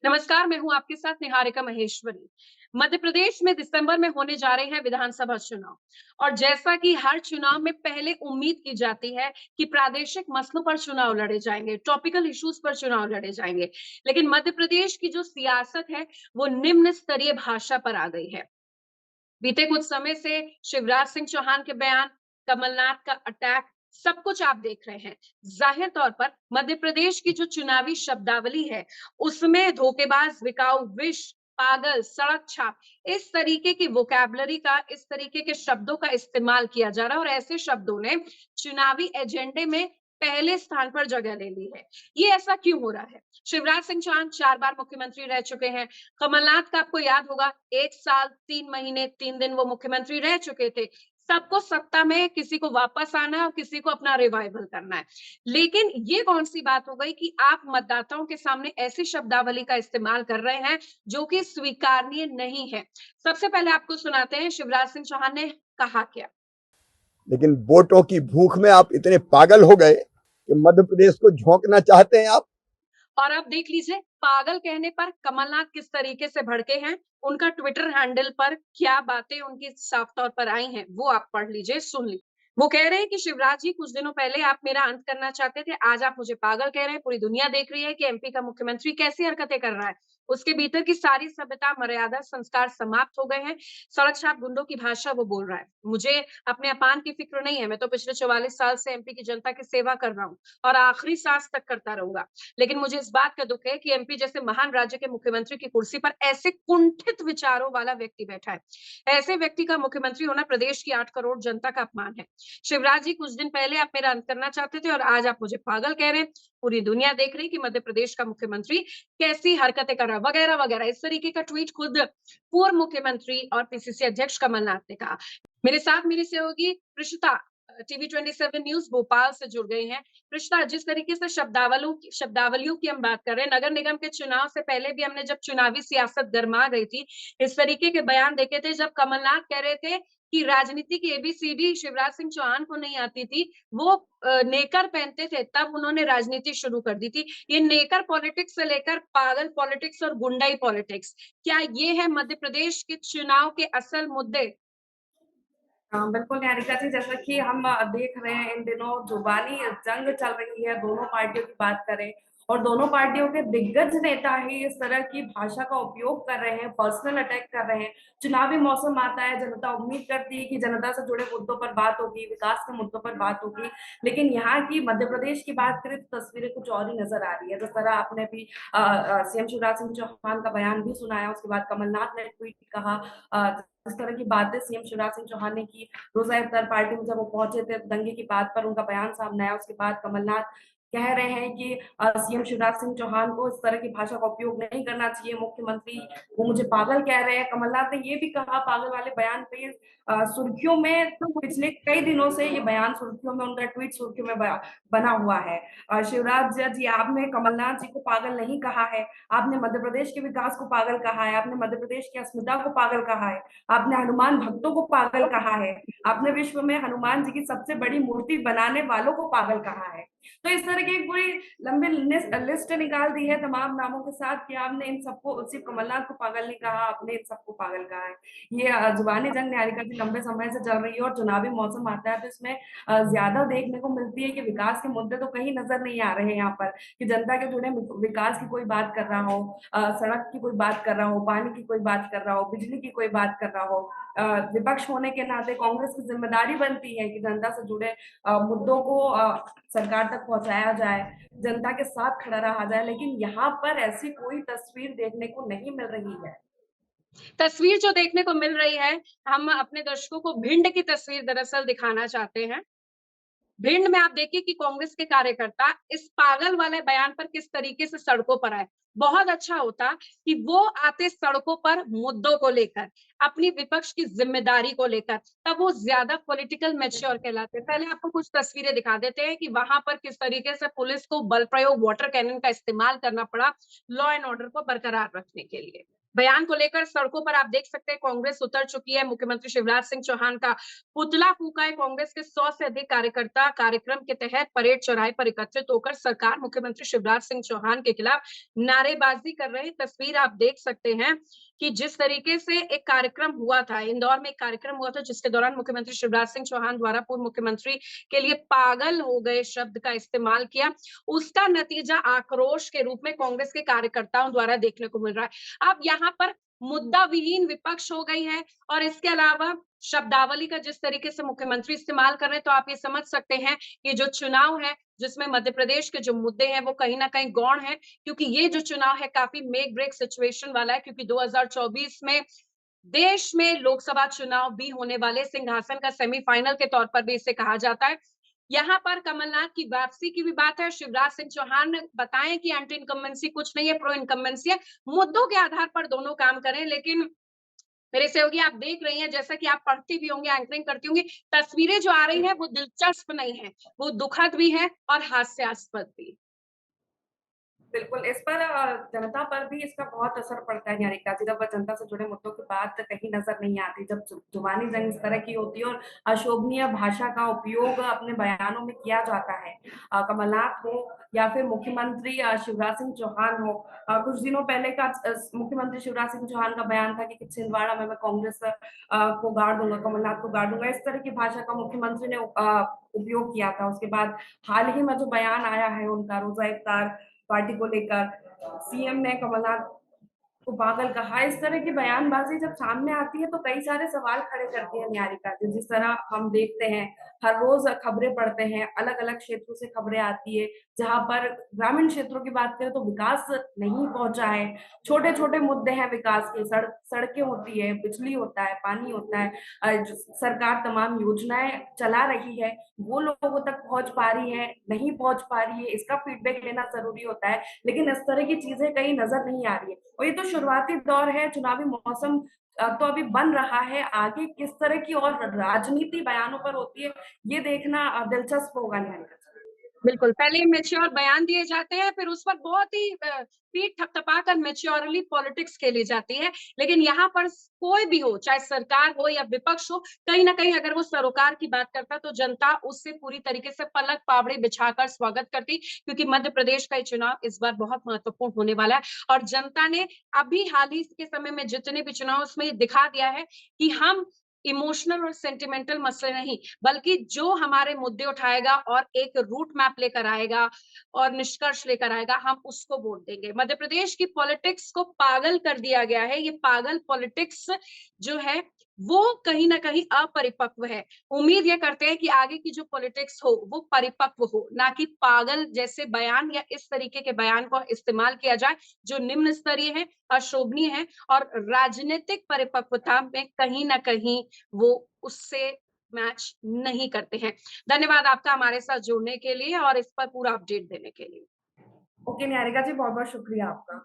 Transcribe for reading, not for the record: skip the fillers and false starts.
नमस्कार, मैं हूँ आपके साथ निहारिका महेश्वरी। मध्य प्रदेश में दिसंबर में होने जा रहे हैं विधानसभा चुनाव और जैसा कि हर चुनाव में पहले उम्मीद की जाती है कि प्रादेशिक मसलों पर चुनाव लड़े जाएंगे, टॉपिकल इश्यूज पर चुनाव लड़े जाएंगे। लेकिन मध्य प्रदेश की जो सियासत है, वो निम्न स्तरीय भाषा पर आ गई है। बीते कुछ समय से शिवराज सिंह चौहान के बयान, कमलनाथ का अटैक, सब कुछ आप देख रहे हैं। जाहिर तौर पर मध्य प्रदेश की जो चुनावी शब्दावली है, उसमें धोखेबाज, बिकाऊ, विष, पागल, सड़क छाप, इस तरीके की वोकैब्युलरी का, इस तरीके के शब्दों का इस्तेमाल किया जा रहा है और ऐसे शब्दों ने चुनावी एजेंडे में पहले स्थान पर जगह ले ली है। ये ऐसा क्यों हो रहा है? शिवराज सिंह चौहान 4 बार मुख्यमंत्री रह चुके हैं। कमलनाथ का आपको याद होगा 1 साल 3 महीने 3 दिन वो मुख्यमंत्री रह चुके थे। सबको सत्ता में किसी को वापस आना है और किसी को अपना रिवाइवल करना है। लेकिन ये कौन-सी बात हो गई कि आप मतदाताओं के सामने ऐसी शब्दावली का इस्तेमाल कर रहे हैं जो कि स्वीकारनीय नहीं है। सबसे पहले आपको सुनाते हैं शिवराज सिंह चौहान ने कहा क्या? लेकिन वोटों की भूख में आप इतने पागल हो गए कि मध्य प्रदेश को झोंकना चाहते हैं आप। और आप देख लीजिए पागल कहने पर कमलनाथ किस तरीके से भड़के हैं। उनका ट्विटर हैंडल पर क्या बातें उनकी साफ तौर पर आई हैं, वो आप पढ़ लीजिए, सुन लीजिए। वो कह रहे हैं कि शिवराज जी, कुछ दिनों पहले आप मेरा अंत करना चाहते थे, आज आप मुझे पागल कह रहे हैं। पूरी दुनिया देख रही है कि एमपी का मुख्यमंत्री कैसी हरकतें कर रहा है। उसके भीतर की सारी सभ्यता, मर्यादा, संस्कार समाप्त हो गए हैं। सड़क छाप गुंडों की भाषा वो बोल रहा है। मुझे अपने अपान की फिक्र नहीं है। मैं तो पिछले 44 साल से एमपी की जनता की सेवा कर रहा हूँ और आखिरी सांस तक करता रहूंगा। लेकिन मुझे इस बात का दुख है कि एमपी जैसे महान राज्य के मुख्यमंत्री की कुर्सी पर ऐसे कुंठित विचारों वाला व्यक्ति बैठा है। ऐसे व्यक्ति का मुख्यमंत्री होना प्रदेश की 8 करोड़ जनता का अपमान है। शिवराज जी, कुछ दिन पहले आप मेरा अंत करना चाहते थे और आज आप मुझे पागल कह रहे हैं। पूरी दुनिया देख रही है कि मध्य प्रदेश का मुख्यमंत्री कैसी हरकतें कर रहा है, वगैरह वगैरह। इस तरीके का ट्वीट खुद पूर्व मुख्यमंत्री और पीसीसी अध्यक्ष कमलनाथ ने कहा। मेरे साथ मेरी सहयोगी प्रिशिता टीवी 27 न्यूज भोपाल से जुड़ गई हैं। रिश्ता, जिस तरीके से शब्दावलियों की हम बात कर रहे हैं, नगर निगम के चुनाव से पहले भी हमने जब चुनावी सियासत गरमा गई थी, इस तरीके के बयान देखे थे जब कमलनाथ कह रहे थे कि राजनीति की एबीसीडी शिवराज सिंह चौहान को नहीं आती थी। वो नेकर पहनते थे, तब उन्होंने राजनीति शुरू कर दी थी। ये नेकर पॉलिटिक्स से लेकर पागल पॉलिटिक्स और गुंडाई पॉलिटिक्स, क्या ये है मध्य प्रदेश के चुनाव के असल मुद्दे? हाँ, बिल्कुल निहारिका जी, जैसा कि हम देख रहे हैं इन दिनों जुबानी जंग चल रही है, दोनों पार्टियों की बात करें और दोनों पार्टियों के दिग्गज नेता ही इस तरह की भाषा का उपयोग कर रहे हैं, पर्सनल अटैक कर रहे हैं। चुनावी मौसम आता है, जनता उम्मीद करती है कि जनता से जुड़े मुद्दों पर बात होगी, विकास के मुद्दों पर बात होगी, लेकिन यहाँ की मध्य प्रदेश की बात करें तो तस्वीरें कुछ और ही नजर आ रही है। जिस तरह आपने भी सीएम शिवराज सिंह चौहान का बयान भी सुनाया, उसके बाद कमलनाथ ने ट्वीट किया, इस तरह की बातें सीएम शिवराज सिंह चौहान ने की। रोजा इफ्तार पार्टी में जब वो पहुंचे थे दंगे की बात पर उनका बयान सामने आया, उसके बाद कमलनाथ कह रहे हैं कि सीएम शिवराज सिंह चौहान को इस तरह की भाषा का उपयोग नहीं करना चाहिए, मुख्यमंत्री वो मुझे पागल कह रहे हैं। कमलनाथ ने ये भी कहा पागल वाले बयान पे सुर्खियों में, तो पिछले कई दिनों से ये बयान सुर्खियों में, उनका ट्वीट सुर्खियों में बना हुआ है। शिवराज जी, आपने कमलनाथ जी को पागल नहीं कहा है, आपने मध्य प्रदेश के विकास को पागल कहा है, आपने मध्य प्रदेश की अस्मिता को पागल कहा है, आपने हनुमान भक्तों को पागल कहा है, आपने विश्व में हनुमान जी की सबसे बड़ी मूर्ति बनाने वालों को पागल कहा है। तो इस तरह की एक पूरी लंबी लिस्ट निकाल दी है तमाम नामों के साथ कि आपने इन सबको, सिर्फ कमलनाथ को पागल नहीं कहा, आपने इन सबको पागल कहा है। ये जुबानी जंग निहारिका जी लंबे समय से चल रही है और चुनावी मौसम आता है तो इसमें ज्यादा देखने को मिलती है कि विकास के मुद्दे तो कहीं नजर नहीं आ रहे हैं यहाँ पर, कि जनता के जुड़े विकास की कोई बात कर रहा हो, सड़क की कोई बात कर रहा हो, पानी की कोई बात कर रहा हो, बिजली की कोई बात कर रहा हो। विपक्ष होने के नाते कांग्रेस की जिम्मेदारी बनती है कि जनता से जुड़े मुद्दों को सरकार तक पहुंचाया जाए, जनता के साथ खड़ा रहा जाए, लेकिन यहाँ पर ऐसी कोई तस्वीर देखने को नहीं मिल रही है। तस्वीर जो देखने को मिल रही है, हम अपने दर्शकों को भिंड की तस्वीर दरअसल दिखाना चाहते हैं। भिंड में आप देखिए कि कांग्रेस के कार्यकर्ता इस पागल वाले बयान पर किस तरीके से सड़कों पर आए। बहुत अच्छा होता कि वो आते सड़कों पर मुद्दों को लेकर, अपनी विपक्ष की जिम्मेदारी को लेकर, तब वो ज्यादा पॉलिटिकल मैच्योर कहलाते। पहले आपको कुछ तस्वीरें दिखा देते हैं कि वहां पर किस तरीके से पुलिस को बल प्रयोग, वाटर कैनन का इस्तेमाल करना पड़ा लॉ एंड ऑर्डर को बरकरार रखने के लिए। बयान को लेकर सड़कों पर आप देख सकते हैं कांग्रेस उतर चुकी है। मुख्यमंत्री शिवराज सिंह चौहान का पुतला फूंका है। कांग्रेस के 100 से अधिक कार्यकर्ता कार्यक्रम के तहत परेड चौराहे पर एकत्रित होकर सरकार मुख्यमंत्री शिवराज सिंह चौहान के खिलाफ नारेबाजी कर रहे हैं। तस्वीर आप देख सकते हैं कि जिस तरीके से एक कार्यक्रम हुआ था, इंदौर में एक कार्यक्रम हुआ था जिसके दौरान मुख्यमंत्री शिवराज सिंह चौहान द्वारा पूर्व मुख्यमंत्री के लिए पागल हो गए शब्द का इस्तेमाल किया, उसका नतीजा आक्रोश के रूप में कांग्रेस के कार्यकर्ताओं द्वारा देखने को मिल रहा है। अब यहाँ पर मुद्दा विहीन विपक्ष हो गई है और इसके अलावा शब्दावली का जिस तरीके से मुख्यमंत्री इस्तेमाल कर रहे हैं, तो आप ये समझ सकते हैं कि जो चुनाव है, जिसमें मध्य प्रदेश के जो मुद्दे हैं वो कहीं न कहीं गौण है, क्योंकि ये जो चुनाव है काफ़ी मेक ब्रेक सिचुएशन वाला है, क्योंकि 2024 में देश में लोकसभा चुनाव भी होने वाले, सिंहासन का सेमीफाइनल के तौर पर भी इसे कहा जाता है। यहाँ पर कमलनाथ की वापसी की भी बात है। शिवराज सिंह चौहान ने बताएं कि एंटी इनकम्बेंसी कुछ नहीं है, प्रो इनकम्बेंसी है। मुद्दों के आधार पर दोनों काम करें, लेकिन मेरे सहयोगी आप देख रही हैं, जैसा कि आप पढ़ती भी होंगी, एंकरिंग करती होंगी, तस्वीरें जो आ रही हैं वो दिलचस्प नहीं है, वो दुखद भी है और हास्यास्पद भी। बिल्कुल, इस पर जनता पर भी इसका बहुत असर पड़ता है निहारिका जी, जब जनता से जुड़े मुद्दों की बात कहीं नज़र नहीं आती, जब ज़ुबानी जंग इस तरह की होती है और अशोभनीय भाषा का उपयोग अपने बयानों में किया जाता है। कमलनाथ हो या फिर मुख्यमंत्री शिवराज सिंह चौहान हो। कुछ दिनों पहले का मुख्यमंत्री शिवराज सिंह चौहान का बयान था कि छिंदवाड़ा में मैं कांग्रेस को गाड़ दूँगा, कमलनाथ को गाड़ दूँगा। इस तरह की भाषा का मुख्यमंत्री ने उपयोग किया था। उसके बाद हाल ही में जो बयान आया है उनका रोज़ा इफ्तार पार्टी को लेकर सीएम ने कमलनाथ को पागल कहा। इस तरह की बयानबाज़ी जब सामने आती है तो कई सारे सवाल खड़े करती है निहारिका जी। जिस तरह हम देखते हैं, हर रोज़ खबरें पढ़ते हैं, अलग-अलग क्षेत्रों से खबरें आती है, जहाँ पर ग्रामीण क्षेत्रों की बात करें तो विकास नहीं पहुँचा है। छोटे-छोटे मुद्दे हैं विकास के, सड़कें होती है, बिजली होता है, पानी होता है। जो सरकार तमाम योजनाएँ चला रही है, वो लोगों तक पहुँच पा रही है, नहीं पहुँच पा रही है, इसका फीडबैक लेना ज़रूरी होता है। लेकिन इस तरह की चीज़ें कहीं नज़र नहीं आ रही है। और ये तो शुरुआती दौर है, चुनावी मौसम तो अभी बन रहा है, आगे किस तरह की और राजनीति बयानों पर होती है, ये देखना दिलचस्प होगा निहारिका जी। बिल्कुल, पहले मैच्योर बयान दिए जाते हैं, फिर उस पर बहुत ही पीठ थपथपाकर मैच्योरली पॉलिटिक्स खेली जाती है। लेकिन यहाँ पर कोई भी हो, चाहे सरकार हो या विपक्ष हो, कहीं न कहीं अगर वो सरोकार की बात करता है, तो जनता उससे पूरी तरीके से पलक पावड़ी बिछाकर स्वागत करती, क्योंकि मध्य प्रदेश का ये चुनाव इस बार बहुत महत्वपूर्ण होने वाला है। और जनता ने अभी हाल ही के समय में जितने भी चुनाव उसमें ये दिखा दिया है कि हम इमोशनल और सेंटिमेंटल मसले नहीं, बल्कि जो हमारे मुद्दे उठाएगा और एक रूट मैप लेकर आएगा और निष्कर्ष लेकर आएगा, हम उसको वोट देंगे। मध्य प्रदेश की पॉलिटिक्स को पागल कर दिया गया है। ये पागल पॉलिटिक्स जो है, वो कहीं न कहीं अपरिपक्व है। उम्मीद ये करते हैं कि आगे की जो पॉलिटिक्स हो, वो परिपक्व हो, ना कि पागल जैसे बयान या इस तरीके के बयान को इस्तेमाल किया जाए, जो निम्न स्तरीय है, अशोभनीय है और राजनीतिक परिपक्वता में कहीं न कहीं वो उससे मैच नहीं करते हैं। धन्यवाद आपका हमारे साथ जुड़ने के लिए और इस पर पूरा अपडेट देने के लिए। ओके निहारिका जी, बहुत-बहुत शुक्रिया आपका।